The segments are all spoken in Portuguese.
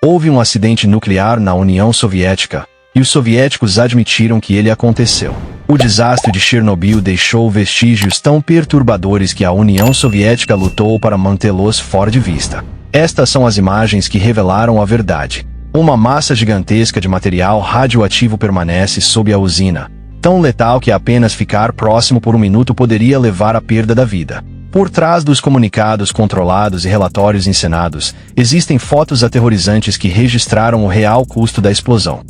Houve um acidente nuclear na União Soviética, e os soviéticos admitiram que ele aconteceu. O desastre de Chernobyl deixou vestígios tão perturbadores que a União Soviética lutou para mantê-los fora de vista. Estas são as imagens que revelaram a verdade. Uma massa gigantesca de material radioativo permanece sob a usina, tão letal que apenas ficar próximo por um minuto poderia levar à perda da vida. Por trás dos comunicados controlados e relatórios encenados, existem fotos aterrorizantes que registraram o real custo da explosão.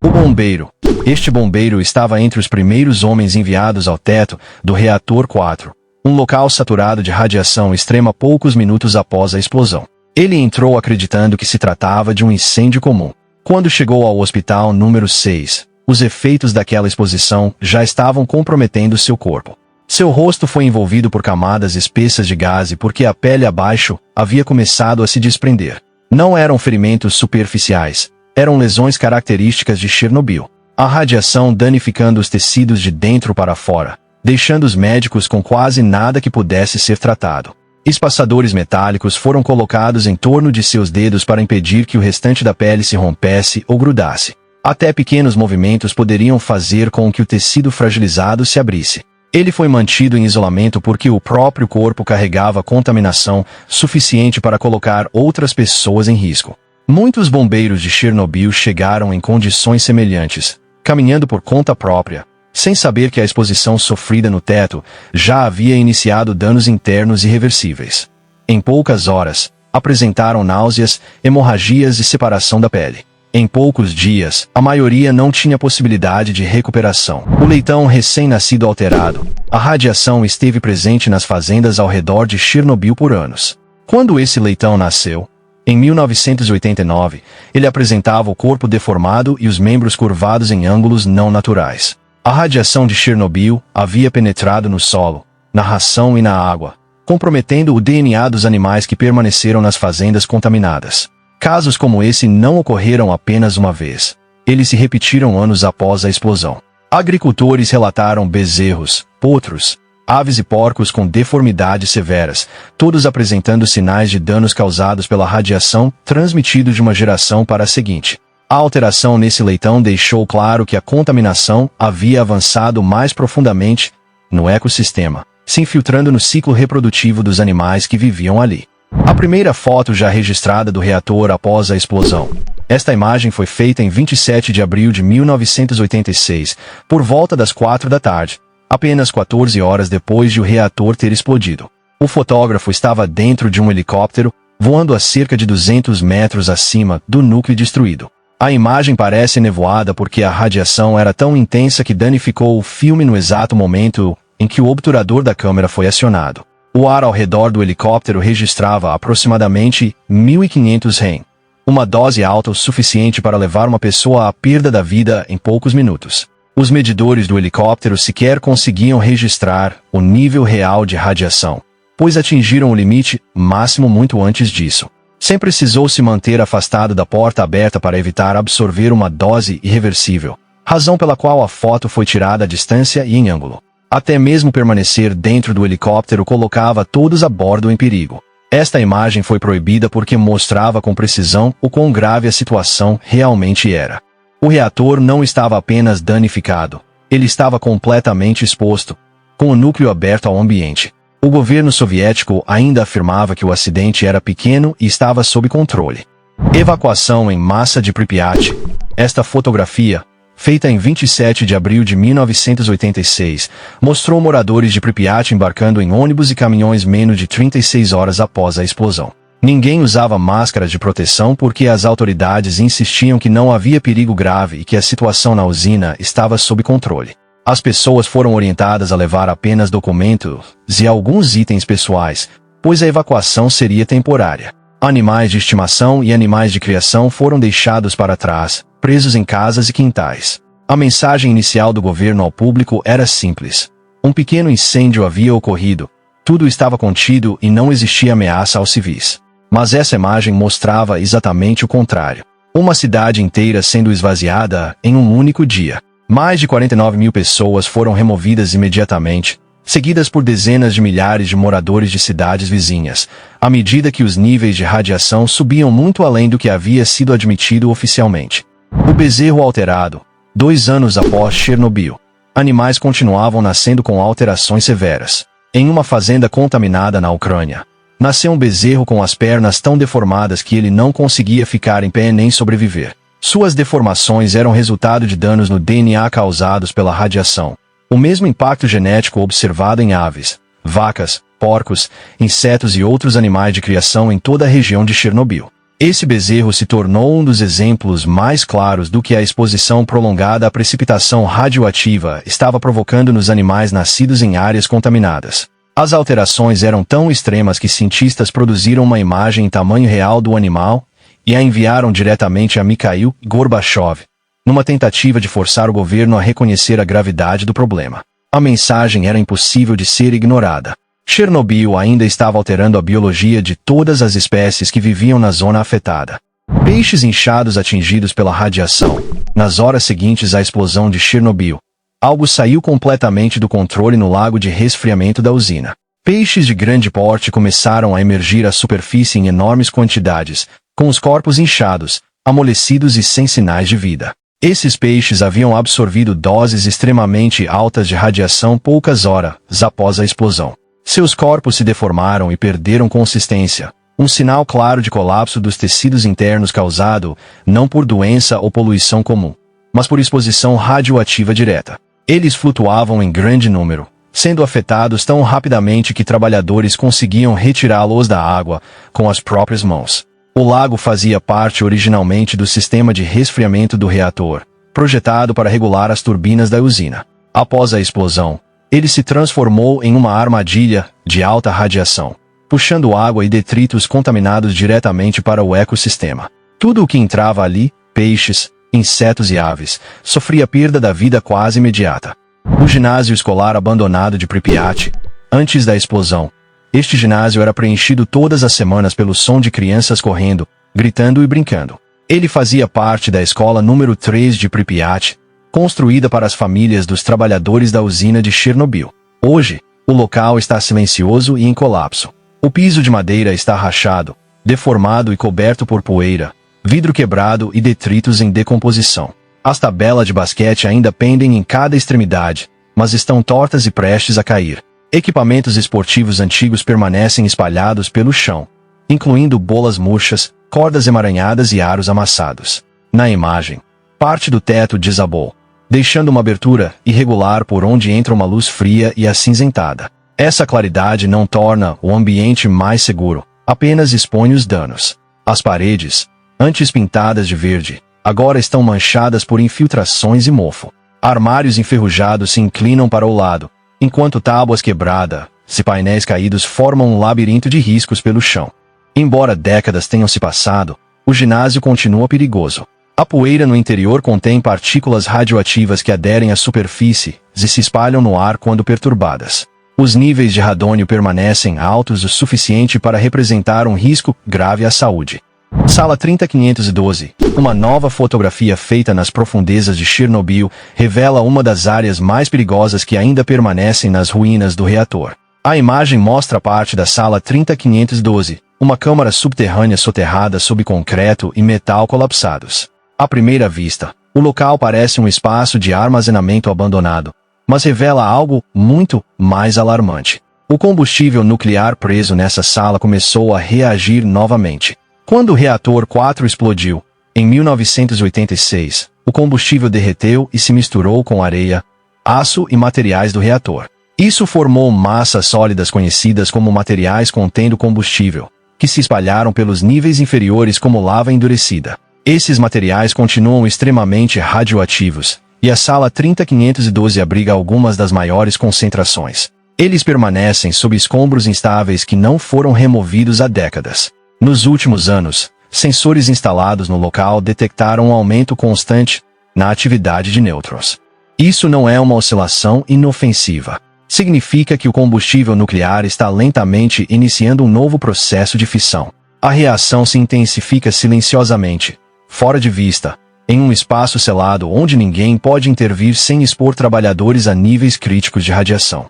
O bombeiro. Este bombeiro estava entre os primeiros homens enviados ao teto do reator 4, um local saturado de radiação extrema poucos minutos após a explosão. Ele entrou acreditando que se tratava de um incêndio comum. Quando chegou ao hospital número 6, os efeitos daquela exposição já estavam comprometendo seu corpo. Seu rosto foi envolvido por camadas espessas de gás e porque a pele abaixo havia começado a se desprender. Não eram ferimentos superficiais, eram lesões características de Chernobyl. A radiação danificando os tecidos de dentro para fora, deixando os médicos com quase nada que pudesse ser tratado. Espaçadores metálicos foram colocados em torno de seus dedos para impedir que o restante da pele se rompesse ou grudasse. Até pequenos movimentos poderiam fazer com que o tecido fragilizado se abrisse. Ele foi mantido em isolamento porque o próprio corpo carregava contaminação suficiente para colocar outras pessoas em risco. Muitos bombeiros de Chernobyl chegaram em condições semelhantes, caminhando por conta própria, sem saber que a exposição sofrida no teto já havia iniciado danos internos irreversíveis. Em poucas horas, apresentaram náuseas, hemorragias e separação da pele. Em poucos dias, a maioria não tinha possibilidade de recuperação. O leitão recém-nascido alterado. A radiação esteve presente nas fazendas ao redor de Chernobyl por anos. Quando esse leitão nasceu, em 1989, ele apresentava o corpo deformado e os membros curvados em ângulos não naturais. A radiação de Chernobyl havia penetrado no solo, na ração e na água, comprometendo o DNA dos animais que permaneceram nas fazendas contaminadas. Casos como esse não ocorreram apenas uma vez. Eles se repetiram anos após a explosão. Agricultores relataram bezerros, potros, aves e porcos com deformidades severas, todos apresentando sinais de danos causados pela radiação transmitido de uma geração para a seguinte. A alteração nesse leitão deixou claro que a contaminação havia avançado mais profundamente no ecossistema, se infiltrando no ciclo reprodutivo dos animais que viviam ali. A primeira foto já registrada do reator após a explosão. Esta imagem foi feita em 27 de abril de 1986, por volta das 4 da tarde, apenas 14 horas depois de o reator ter explodido. O fotógrafo estava dentro de um helicóptero, voando a cerca de 200 metros acima do núcleo destruído. A imagem parece nevoada porque a radiação era tão intensa que danificou o filme no exato momento em que o obturador da câmera foi acionado. O ar ao redor do helicóptero registrava aproximadamente 1.500 Rem, uma dose alta o suficiente para levar uma pessoa à perda da vida em poucos minutos. Os medidores do helicóptero sequer conseguiam registrar o nível real de radiação, pois atingiram o limite máximo muito antes disso. Sempre precisou se manter afastado da porta aberta para evitar absorver uma dose irreversível, razão pela qual a foto foi tirada à distância e em ângulo. Até mesmo permanecer dentro do helicóptero colocava todos a bordo em perigo. Esta imagem foi proibida porque mostrava com precisão o quão grave a situação realmente era. O reator não estava apenas danificado, ele estava completamente exposto, com o núcleo aberto ao ambiente. O governo soviético ainda afirmava que o acidente era pequeno e estava sob controle. Evacuação em massa de Pripyat. Esta fotografia, feita em 27 de abril de 1986, mostrou moradores de Pripyat embarcando em ônibus e caminhões menos de 36 horas após a explosão. Ninguém usava máscaras de proteção porque as autoridades insistiam que não havia perigo grave e que a situação na usina estava sob controle. As pessoas foram orientadas a levar apenas documentos e alguns itens pessoais, pois a evacuação seria temporária. Animais de estimação e animais de criação foram deixados para trás, presos em casas e quintais. A mensagem inicial do governo ao público era simples. Um pequeno incêndio havia ocorrido, tudo estava contido e não existia ameaça aos civis. Mas essa imagem mostrava exatamente o contrário. Uma cidade inteira sendo esvaziada em um único dia. Mais de 49 mil pessoas foram removidas imediatamente, seguidas por dezenas de milhares de moradores de cidades vizinhas, à medida que os níveis de radiação subiam muito além do que havia sido admitido oficialmente. O bezerro alterado. 2 anos após Chernobyl, animais continuavam nascendo com alterações severas. Em uma fazenda contaminada na Ucrânia, nasceu um bezerro com as pernas tão deformadas que ele não conseguia ficar em pé nem sobreviver. Suas deformações eram resultado de danos no DNA causados pela radiação. O mesmo impacto genético observado em aves, vacas, porcos, insetos e outros animais de criação em toda a região de Chernobyl. Esse bezerro se tornou um dos exemplos mais claros do que a exposição prolongada à precipitação radioativa estava provocando nos animais nascidos em áreas contaminadas. As alterações eram tão extremas que cientistas produziram uma imagem em tamanho real do animal e a enviaram diretamente a Mikhail Gorbachev, numa tentativa de forçar o governo a reconhecer a gravidade do problema. A mensagem era impossível de ser ignorada. Chernobyl ainda estava alterando a biologia de todas as espécies que viviam na zona afetada. Peixes inchados atingidos pela radiação. Nas horas seguintes à explosão de Chernobyl, algo saiu completamente do controle no lago de resfriamento da usina. Peixes de grande porte começaram a emergir à superfície em enormes quantidades, com os corpos inchados, amolecidos e sem sinais de vida. Esses peixes haviam absorvido doses extremamente altas de radiação poucas horas após a explosão. Seus corpos se deformaram e perderam consistência, um sinal claro de colapso dos tecidos internos causado, não por doença ou poluição comum, mas por exposição radioativa direta. Eles flutuavam em grande número, sendo afetados tão rapidamente que trabalhadores conseguiam retirá-los da água com as próprias mãos. O lago fazia parte originalmente do sistema de resfriamento do reator, projetado para regular as turbinas da usina. Após a explosão, ele se transformou em uma armadilha de alta radiação, puxando água e detritos contaminados diretamente para o ecossistema. Tudo o que entrava ali, peixes, insetos e aves, sofria perda da vida quase imediata. O ginásio escolar abandonado de Pripyat, antes da explosão. Este ginásio era preenchido todas as semanas pelo som de crianças correndo, gritando e brincando. Ele fazia parte da escola número 3 de Pripyat, construída para as famílias dos trabalhadores da usina de Chernobyl. Hoje, o local está silencioso e em colapso. O piso de madeira está rachado, deformado e coberto por poeira, vidro quebrado e detritos em decomposição. As tabelas de basquete ainda pendem em cada extremidade, mas estão tortas e prestes a cair. Equipamentos esportivos antigos permanecem espalhados pelo chão, incluindo bolas murchas, cordas emaranhadas e aros amassados. Na imagem, parte do teto desabou, deixando uma abertura irregular por onde entra uma luz fria e acinzentada. Essa claridade não torna o ambiente mais seguro, apenas expõe os danos. As paredes, antes pintadas de verde, agora estão manchadas por infiltrações e mofo. Armários enferrujados se inclinam para o lado, enquanto tábuas quebradas e painéis caídos formam um labirinto de riscos pelo chão. Embora décadas tenham se passado, o ginásio continua perigoso. A poeira no interior contém partículas radioativas que aderem à superfície e se espalham no ar quando perturbadas. Os níveis de radônio permanecem altos o suficiente para representar um risco grave à saúde. Sala 30512. Uma nova fotografia feita nas profundezas de Chernobyl revela uma das áreas mais perigosas que ainda permanecem nas ruínas do reator. A imagem mostra parte da sala 30512, uma câmara subterrânea soterrada sob concreto e metal colapsados. À primeira vista, o local parece um espaço de armazenamento abandonado, mas revela algo muito mais alarmante. O combustível nuclear preso nessa sala começou a reagir novamente. Quando o reator 4 explodiu, em 1986, o combustível derreteu e se misturou com areia, aço e materiais do reator. Isso formou massas sólidas conhecidas como materiais contendo combustível, que se espalharam pelos níveis inferiores como lava endurecida. Esses materiais continuam extremamente radioativos, e a sala 30512 abriga algumas das maiores concentrações. Eles permanecem sob escombros instáveis que não foram removidos há décadas. Nos últimos anos, sensores instalados no local detectaram um aumento constante na atividade de nêutrons. Isso não é uma oscilação inofensiva. Significa que o combustível nuclear está lentamente iniciando um novo processo de fissão. A reação se intensifica silenciosamente, fora de vista, em um espaço selado onde ninguém pode intervir sem expor trabalhadores a níveis críticos de radiação.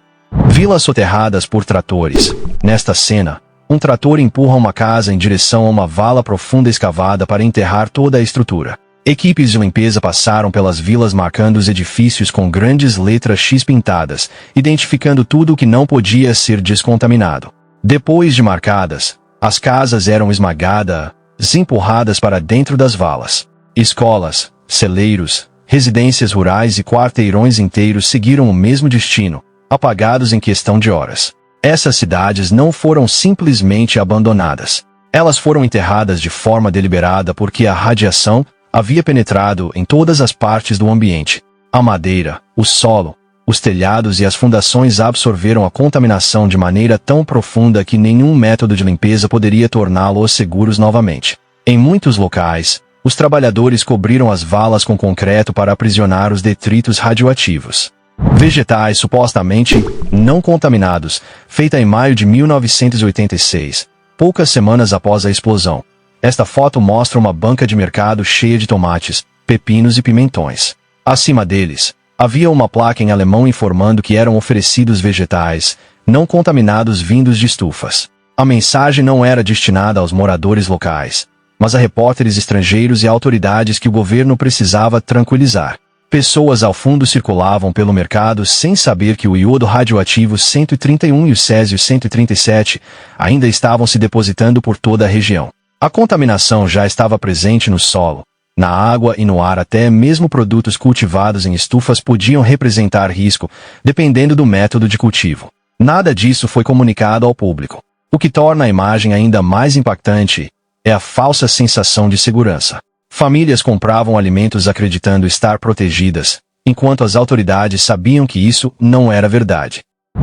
Vilas soterradas por tratores. Nesta cena, um trator empurra uma casa em direção a uma vala profunda escavada para enterrar toda a estrutura. Equipes de limpeza passaram pelas vilas marcando os edifícios com grandes letras X pintadas, identificando tudo o que não podia ser descontaminado. Depois de marcadas, as casas eram esmagadas e empurradas para dentro das valas. Escolas, celeiros, residências rurais e quarteirões inteiros seguiram o mesmo destino, apagados em questão de horas. Essas cidades não foram simplesmente abandonadas. Elas foram enterradas de forma deliberada porque a radiação havia penetrado em todas as partes do ambiente. A madeira, o solo, os telhados e as fundações absorveram a contaminação de maneira tão profunda que nenhum método de limpeza poderia torná-los seguros novamente. Em muitos locais, os trabalhadores cobriram as valas com concreto para aprisionar os detritos radioativos. Vegetais supostamente não contaminados, feita em maio de 1986, poucas semanas após a explosão. Esta foto mostra uma banca de mercado cheia de tomates, pepinos e pimentões. Acima deles, havia uma placa em alemão informando que eram oferecidos vegetais não contaminados vindos de estufas. A mensagem não era destinada aos moradores locais, mas a repórteres estrangeiros e autoridades que o governo precisava tranquilizar. Pessoas ao fundo circulavam pelo mercado sem saber que o iodo radioativo 131 e o césio 137 ainda estavam se depositando por toda a região. A contaminação já estava presente no solo, na água e no ar, até mesmo produtos cultivados em estufas podiam representar risco, dependendo do método de cultivo. Nada disso foi comunicado ao público. O que torna a imagem ainda mais impactante é a falsa sensação de segurança. Famílias compravam alimentos acreditando estar protegidas, enquanto as autoridades sabiam que isso não era verdade.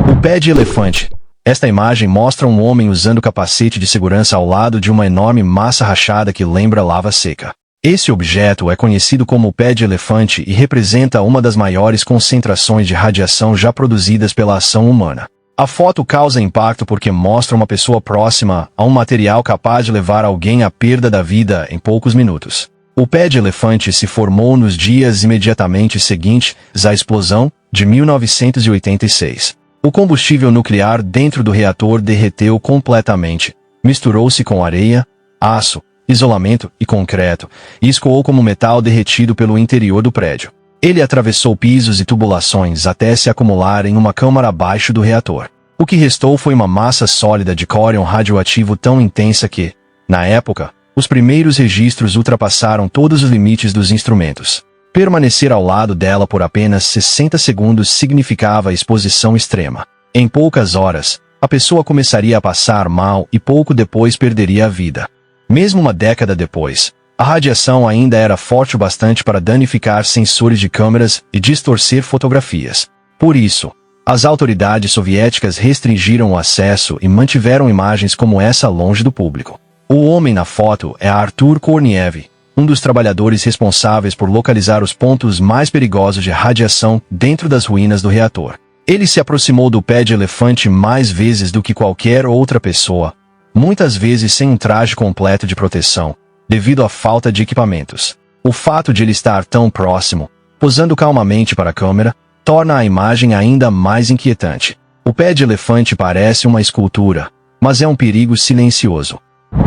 O pé de elefante. Esta imagem mostra um homem usando capacete de segurança ao lado de uma enorme massa rachada que lembra lava seca. Esse objeto é conhecido como o pé de elefante e representa uma das maiores concentrações de radiação já produzidas pela ação humana. A foto causa impacto porque mostra uma pessoa próxima a um material capaz de levar alguém à perda da vida em poucos minutos. O pé de elefante se formou nos dias imediatamente seguintes à explosão de 1986. O combustível nuclear dentro do reator derreteu completamente, misturou-se com areia, aço, isolamento e concreto, e escoou como metal derretido pelo interior do prédio. Ele atravessou pisos e tubulações até se acumular em uma câmara abaixo do reator. O que restou foi uma massa sólida de córion radioativo tão intensa que, na época, os primeiros registros ultrapassaram todos os limites dos instrumentos. Permanecer ao lado dela por apenas 60 segundos significava exposição extrema. Em poucas horas, a pessoa começaria a passar mal e pouco depois perderia a vida. Mesmo uma década depois, a radiação ainda era forte o bastante para danificar sensores de câmeras e distorcer fotografias. Por isso, as autoridades soviéticas restringiram o acesso e mantiveram imagens como essa longe do público. O homem na foto é Artur Korniev, um dos trabalhadores responsáveis por localizar os pontos mais perigosos de radiação dentro das ruínas do reator. Ele se aproximou do pé de elefante mais vezes do que qualquer outra pessoa, muitas vezes sem um traje completo de proteção, devido à falta de equipamentos. O fato de ele estar tão próximo, posando calmamente para a câmera, torna a imagem ainda mais inquietante. O pé de elefante parece uma escultura, mas é um perigo silencioso.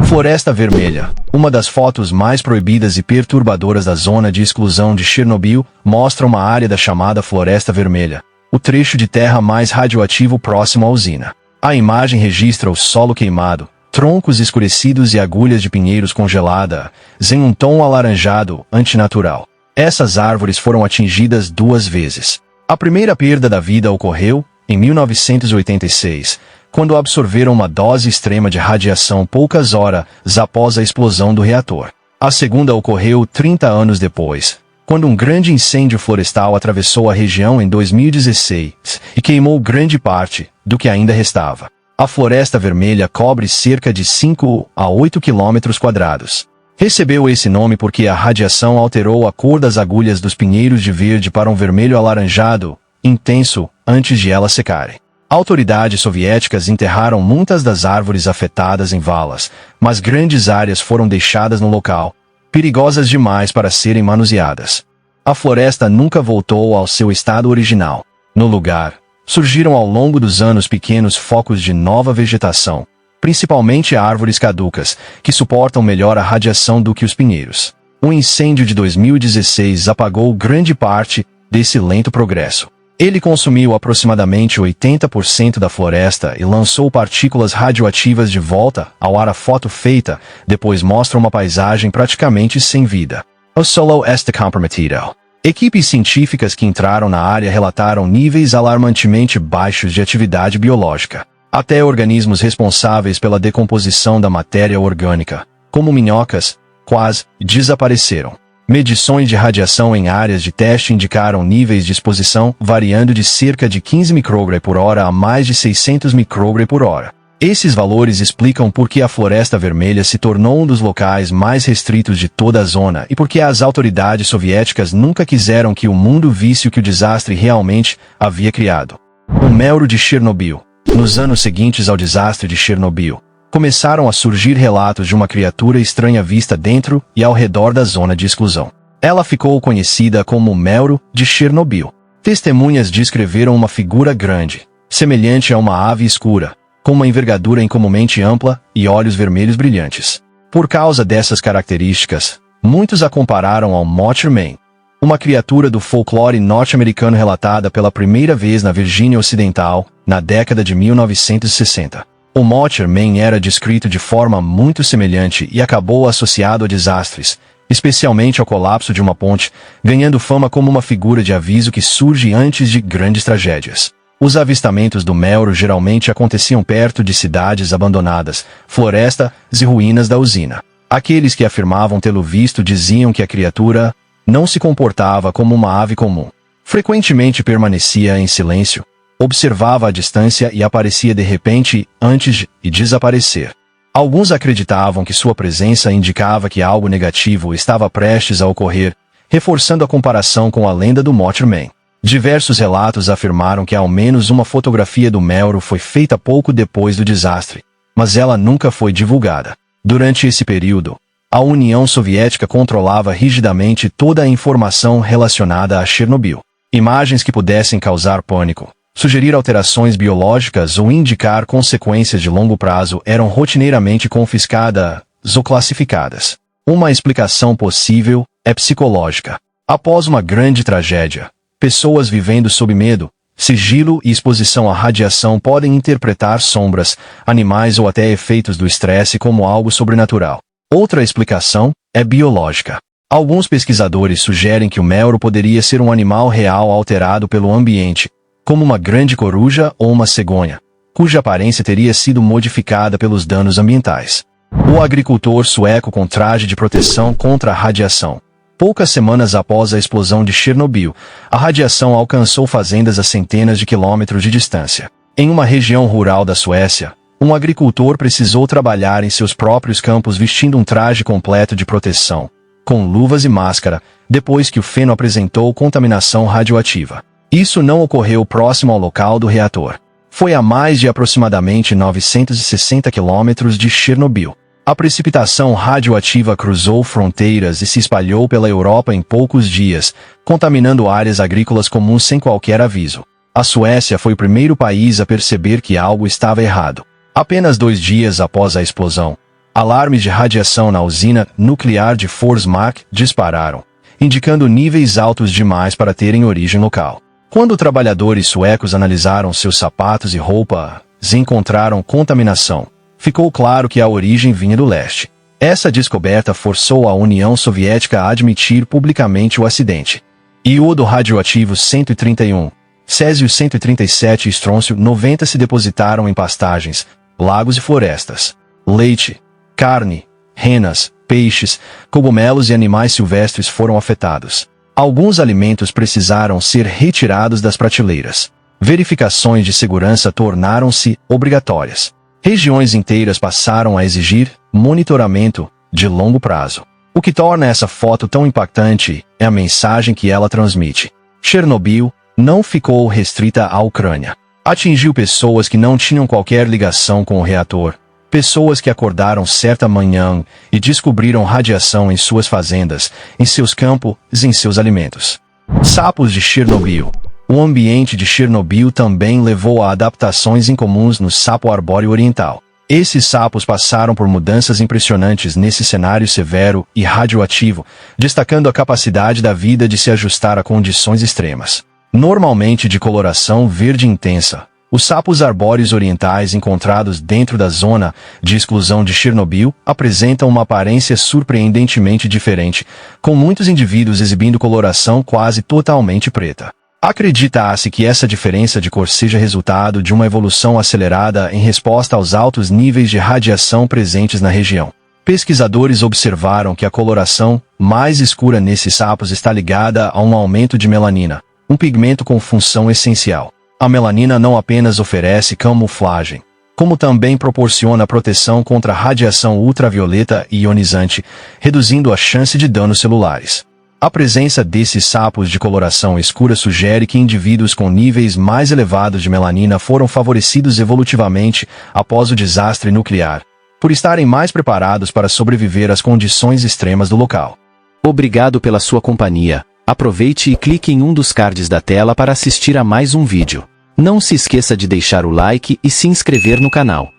Floresta Vermelha. Uma das fotos mais proibidas e perturbadoras da zona de exclusão de Chernobyl mostra uma área da chamada Floresta Vermelha, o trecho de terra mais radioativo próximo à usina. A imagem registra o solo queimado, troncos escurecidos e agulhas de pinheiros congeladas, em um tom alaranjado, antinatural. Essas árvores foram atingidas 2 vezes. A primeira perda da vida ocorreu em 1986, quando absorveram uma dose extrema de radiação poucas horas após a explosão do reator. A segunda ocorreu 30 anos depois, quando um grande incêndio florestal atravessou a região em 2016 e queimou grande parte do que ainda restava. A Floresta Vermelha cobre cerca de 5 a 8 quilômetros quadrados. Recebeu esse nome porque a radiação alterou a cor das agulhas dos pinheiros de verde para um vermelho alaranjado, intenso, antes de elas secarem. Autoridades soviéticas enterraram muitas das árvores afetadas em valas, mas grandes áreas foram deixadas no local, perigosas demais para serem manuseadas. A floresta nunca voltou ao seu estado original. No lugar, Surgiram ao longo dos anos pequenos focos de nova vegetação, principalmente árvores caducas, que suportam melhor a radiação do que os pinheiros. O incêndio de 2016 apagou grande parte desse lento progresso. Ele consumiu aproximadamente 80% da floresta e lançou partículas radioativas de volta ao ar. A foto feita depois mostra uma paisagem praticamente sem vida. O solo está comprometido. Equipes científicas que entraram na área relataram níveis alarmantemente baixos de atividade biológica. Até organismos responsáveis pela decomposição da matéria orgânica, como minhocas, quase desapareceram. Medições de radiação em áreas de teste indicaram níveis de exposição variando de cerca de 15 microgramas por hora a mais de 600 microgramas por hora. Esses valores explicam por que a Floresta Vermelha se tornou um dos locais mais restritos de toda a zona e por que as autoridades soviéticas nunca quiseram que o mundo visse o que o desastre realmente havia criado. O Melro de Chernobyl. Nos anos seguintes ao desastre de Chernobyl, começaram a surgir relatos de uma criatura estranha vista dentro e ao redor da zona de exclusão. Ela ficou conhecida como o Melro de Chernobyl. Testemunhas descreveram uma figura grande, semelhante a uma ave escura, com uma envergadura incomumente ampla e olhos vermelhos brilhantes. Por causa dessas características, muitos a compararam ao Mothman, uma criatura do folclore norte-americano relatada pela primeira vez na Virgínia Ocidental, na década de 1960. O Mothman era descrito de forma muito semelhante e acabou associado a desastres, especialmente ao colapso de uma ponte, ganhando fama como uma figura de aviso que surge antes de grandes tragédias. Os avistamentos do Melro geralmente aconteciam perto de cidades abandonadas, florestas e ruínas da usina. Aqueles que afirmavam tê-lo visto diziam que a criatura não se comportava como uma ave comum. Frequentemente permanecia em silêncio, observava a distância e aparecia de repente antes de desaparecer. Alguns acreditavam que sua presença indicava que algo negativo estava prestes a ocorrer, reforçando a comparação com a lenda do Mothman. Diversos relatos afirmaram que ao menos uma fotografia do Melro foi feita pouco depois do desastre, mas ela nunca foi divulgada. Durante esse período, a União Soviética controlava rigidamente toda a informação relacionada a Chernobyl. Imagens que pudessem causar pânico, sugerir alterações biológicas ou indicar consequências de longo prazo eram rotineiramente confiscadas ou classificadas. Uma explicação possível é psicológica. Após uma grande tragédia, pessoas vivendo sob medo, sigilo e exposição à radiação podem interpretar sombras, animais ou até efeitos do estresse como algo sobrenatural. Outra explicação é biológica. Alguns pesquisadores sugerem que o Melro poderia ser um animal real alterado pelo ambiente, como uma grande coruja ou uma cegonha, cuja aparência teria sido modificada pelos danos ambientais. O agricultor sueco com traje de proteção contra a radiação. Poucas semanas após a explosão de Chernobyl, a radiação alcançou fazendas a centenas de quilômetros de distância. Em uma região rural da Suécia, um agricultor precisou trabalhar em seus próprios campos vestindo um traje completo de proteção, com luvas e máscara, depois que o feno apresentou contaminação radioativa. Isso não ocorreu próximo ao local do reator. Foi a mais de aproximadamente 960 quilômetros de Chernobyl. A precipitação radioativa cruzou fronteiras e se espalhou pela Europa em poucos dias, contaminando áreas agrícolas comuns sem qualquer aviso. A Suécia foi o primeiro país a perceber que algo estava errado. Apenas 2 dias após a explosão, alarmes de radiação na usina nuclear de Forsmark dispararam, indicando níveis altos demais para terem origem local. Quando trabalhadores suecos analisaram seus sapatos e roupas e encontraram contaminação, ficou claro que a origem vinha do leste. Essa descoberta forçou a União Soviética a admitir publicamente o acidente. Iodo radioativo 131, césio 137 e estrôncio 90 se depositaram em pastagens, lagos e florestas. Leite, carne, renas, peixes, cogumelos e animais silvestres foram afetados. Alguns alimentos precisaram ser retirados das prateleiras. Verificações de segurança tornaram-se obrigatórias. Regiões inteiras passaram a exigir monitoramento de longo prazo. O que torna essa foto tão impactante é a mensagem que ela transmite. Chernobyl não ficou restrita à Ucrânia. Atingiu pessoas que não tinham qualquer ligação com o reator, pessoas que acordaram certa manhã e descobriram radiação em suas fazendas, em seus campos e em seus alimentos. Sapos de Chernobyl. O ambiente de Chernobyl também levou a adaptações incomuns no sapo arbóreo oriental. Esses sapos passaram por mudanças impressionantes nesse cenário severo e radioativo, destacando a capacidade da vida de se ajustar a condições extremas. Normalmente de coloração verde intensa, os sapos arbóreos orientais encontrados dentro da zona de exclusão de Chernobyl apresentam uma aparência surpreendentemente diferente, com muitos indivíduos exibindo coloração quase totalmente preta. Acredita-se que essa diferença de cor seja resultado de uma evolução acelerada em resposta aos altos níveis de radiação presentes na região. Pesquisadores observaram que a coloração mais escura nesses sapos está ligada a um aumento de melanina, um pigmento com função essencial. A melanina não apenas oferece camuflagem, como também proporciona proteção contra a radiação ultravioleta e ionizante, reduzindo a chance de danos celulares. A presença desses sapos de coloração escura sugere que indivíduos com níveis mais elevados de melanina foram favorecidos evolutivamente após o desastre nuclear, por estarem mais preparados para sobreviver às condições extremas do local. Obrigado pela sua companhia. Aproveite e clique em um dos cards da tela para assistir a mais um vídeo. Não se esqueça de deixar o like e se inscrever no canal.